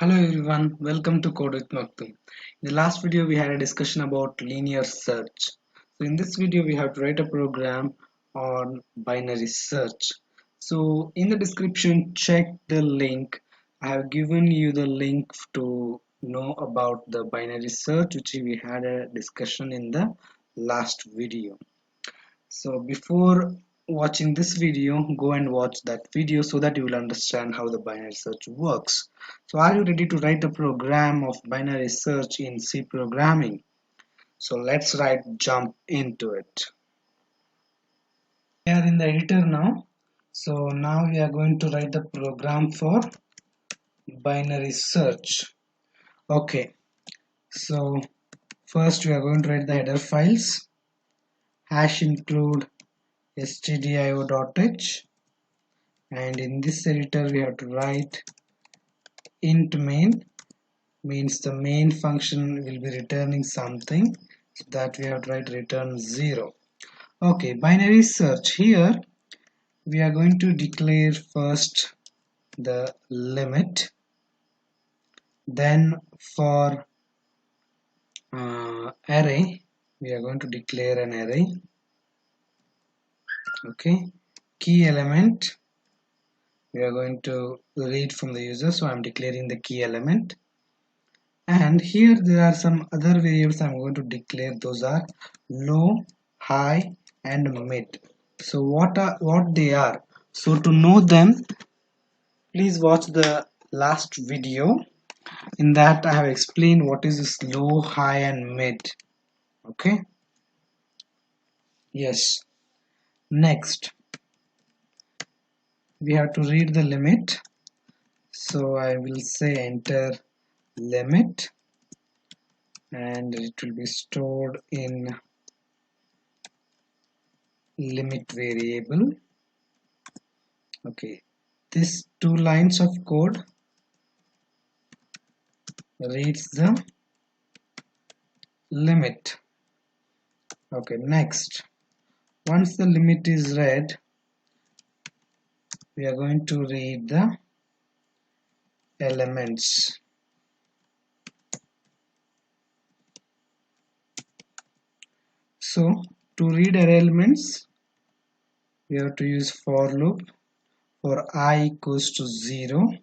Hello everyone, welcome to Code with Maktoum. In the last video we had a discussion about linear search. So in this video we have to write a program on binary search. So in the description check the link. I have given you the link to know about the binary search which we had a discussion in the last video. So before watching this video, go and watch that video so that you will understand how the binary search works. So are you ready to write a program of binary search in C programming? So let's jump into it. We are in the editor now. So now we are going to write the program for binary search. Okay, so first we are going to write the header files, hash include stdio.h, and in this editor we have to write int main, means the main function will be returning something, so that we have to write return 0. Okay, binary search. Here we are going to declare first the limit, then for array we are going to declare an array. Okay, key element we are going to read from the user, so I'm declaring the key element. And here there are some other variables I'm going to declare. Those are low, high and mid. So what they are? So to know them, please watch the last video. In that I have explained what is this low, high and mid. Okay. Yes. Next we have to read the limit. So I will say enter limit and it will be stored in limit variable. Okay, this 2 lines of code reads the limit. Okay, next, once the limit is read, we are going to read the elements. So to read array elements, we have to use for loop. For I equals to 0,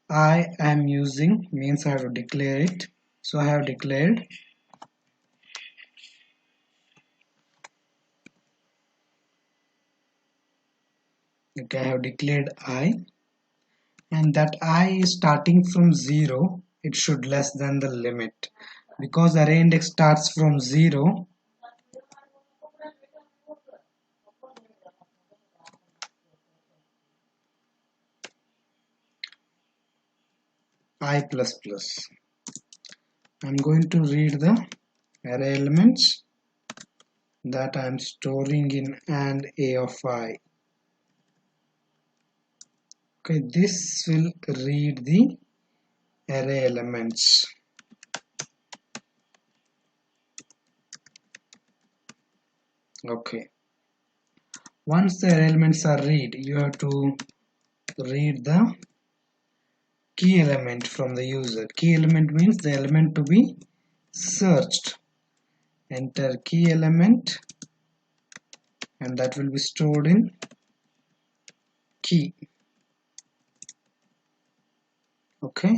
I am using means I have to declare it. So I have declared okay, I have declared I, and that I is starting from 0, it should less than the limit. Because array index starts from 0, I plus plus. I'm going to read the array elements that I'm storing in and a of I. Okay, this will read the array elements. Okay, once the array elements are read, you have to read the key element from the user. Key element means the element to be searched. Enter key element and that will be stored in key. Okay,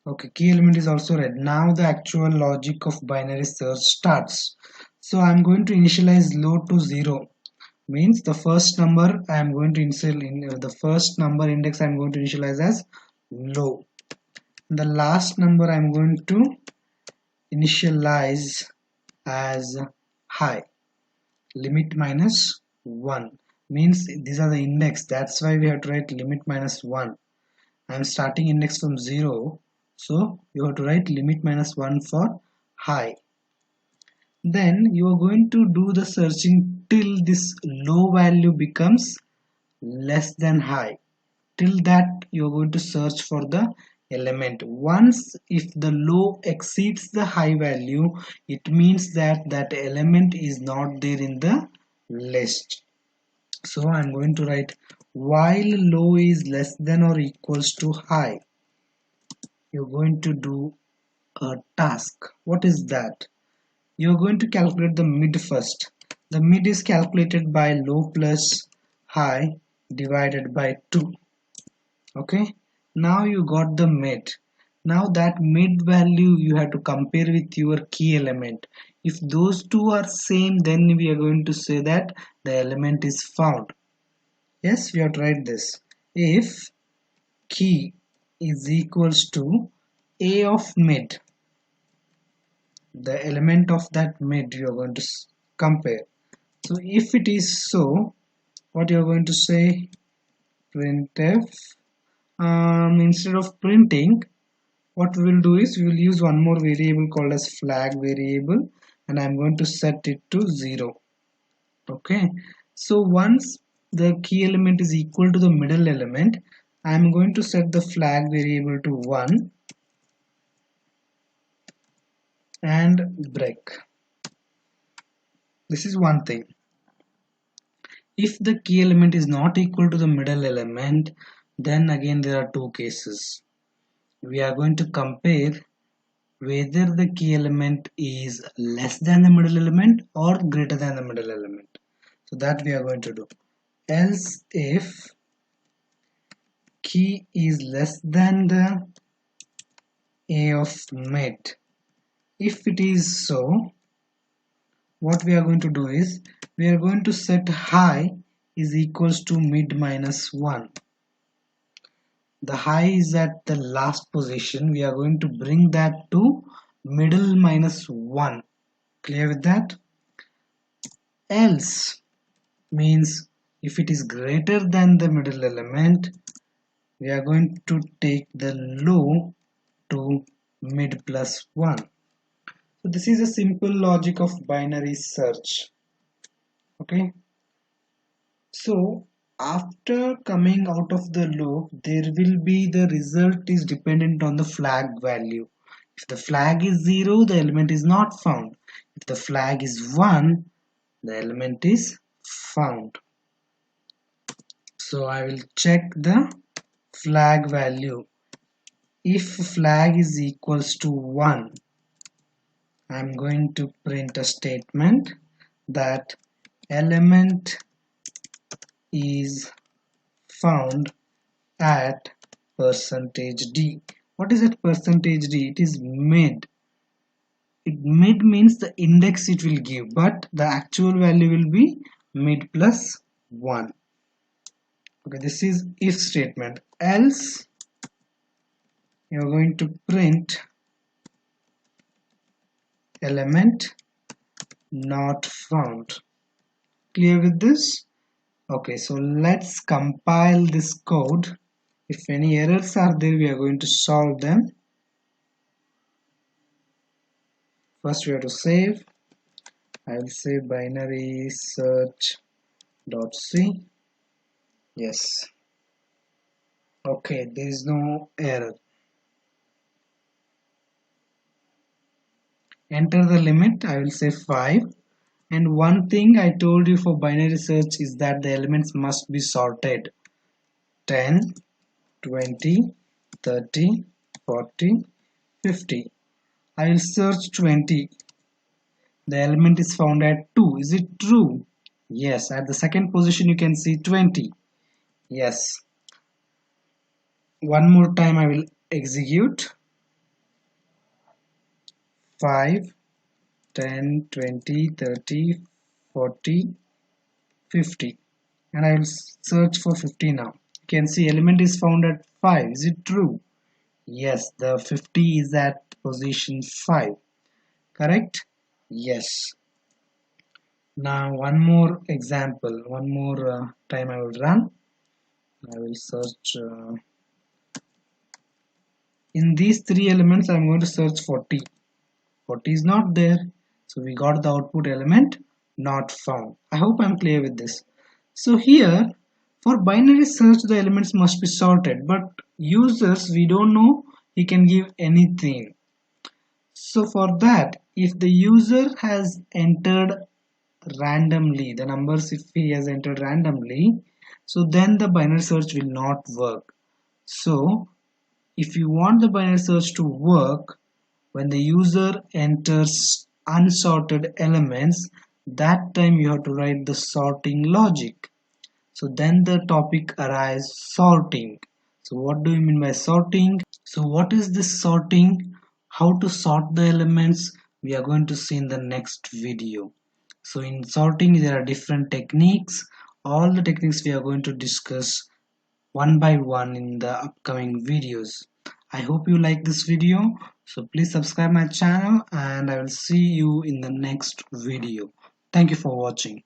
okay, key element is also read. Now the actual logic of binary search starts. So I'm going to initialize low to 0, means the first number I am going to the first number index I am going to initialize as low. The last number I am going to initialize as high. Limit minus 1 means these are the index, that's why we have to write limit minus 1. I am starting index from 0, so you have to write limit minus 1 for high. Then you are going to do the searching till this low value becomes less than high. Till that you are going to search for the element. Once if the low exceeds the high value, it means that that element is not there in the list. So I'm going to write while low is less than or equals to high. You're going to do a task. What is that? You're going to calculate the mid first. The mid is calculated by low plus high divided by 2. Okay, now you got the mid. Now that mid value you have to compare with your key element. If those two are same, then we are going to say that the element is found. Yes, we have to write this. If key is equals to a of mid, the element of that mid you are going to compare. So if it is so, what you are going to say? Printf. Instead of printing, what we will do is we will use one more variable called as flag variable, and I'm going to set it to 0. Okay, so once the key element is equal to the middle element, I'm going to set the flag variable to 1 and break. This is one thing. If the key element is not equal to the middle element, then again there are two cases. We are going to compare whether the key element is less than the middle element or greater than the middle element. So that we are going to do. Else if key is less than the a of mid, if it is so, what we are going to do is we are going to set high is equals to mid minus 1. The high is at the last position. We are going to bring that to middle minus 1. Clear with that? Else means if it is greater than the middle element, we are going to take the low to mid plus 1. So this is a simple logic of binary search. Okay. So after coming out of the loop, there will be the result is dependent on the flag value. If the flag is 0, the element is not found. If the flag is 1, the element is found. So I will check the flag value. If flag is equals to 1, I am going to print a statement that element is found at %d. What is that %d? It is mid. Mid means the index it will give, but the actual value will be mid plus 1. Okay, this is if statement. Else you are going to print element not found. Clear with this? Okay, so let's compile this code. If any errors are there, we are going to solve them. First we have to save. I will say binary search .c. Yes. Okay, there is no error. Enter the limit. I will say 5. And one thing I told you for binary search is that the elements must be sorted. 10, 20, 30, 40, 50. I will search 20. The element is found at 2. Is it true? Yes. At the second position you can see 20. Yes. One more time I will execute. 5, 10, 20, 30, 40, 50. And I will search for 50 now. You can see element is found at 5. Is it true? Yes. The 50 is at position 5. Correct? Yes. Now one more example, one more time I will run. I will search in these three elements. I'm going to search 40. 40 is not there, so we got the output element not found. I hope I'm clear with this. So here for binary search the elements must be sorted, but users we don't know he can give anything. So for that, if the user has entered randomly, the numbers if he has entered randomly, so then the binary search will not work. So if you want the binary search to work, when the user enters unsorted elements, that time you have to write the sorting logic. So then the topic arises sorting. So what do you mean by sorting? So what is this sorting? How to sort the elements? We are going to see in the next video. So in sorting there are different techniques. All the techniques we are going to discuss one by one in the upcoming videos. I hope you like this video. So please subscribe my channel and I will see you in the next video. Thank you for watching.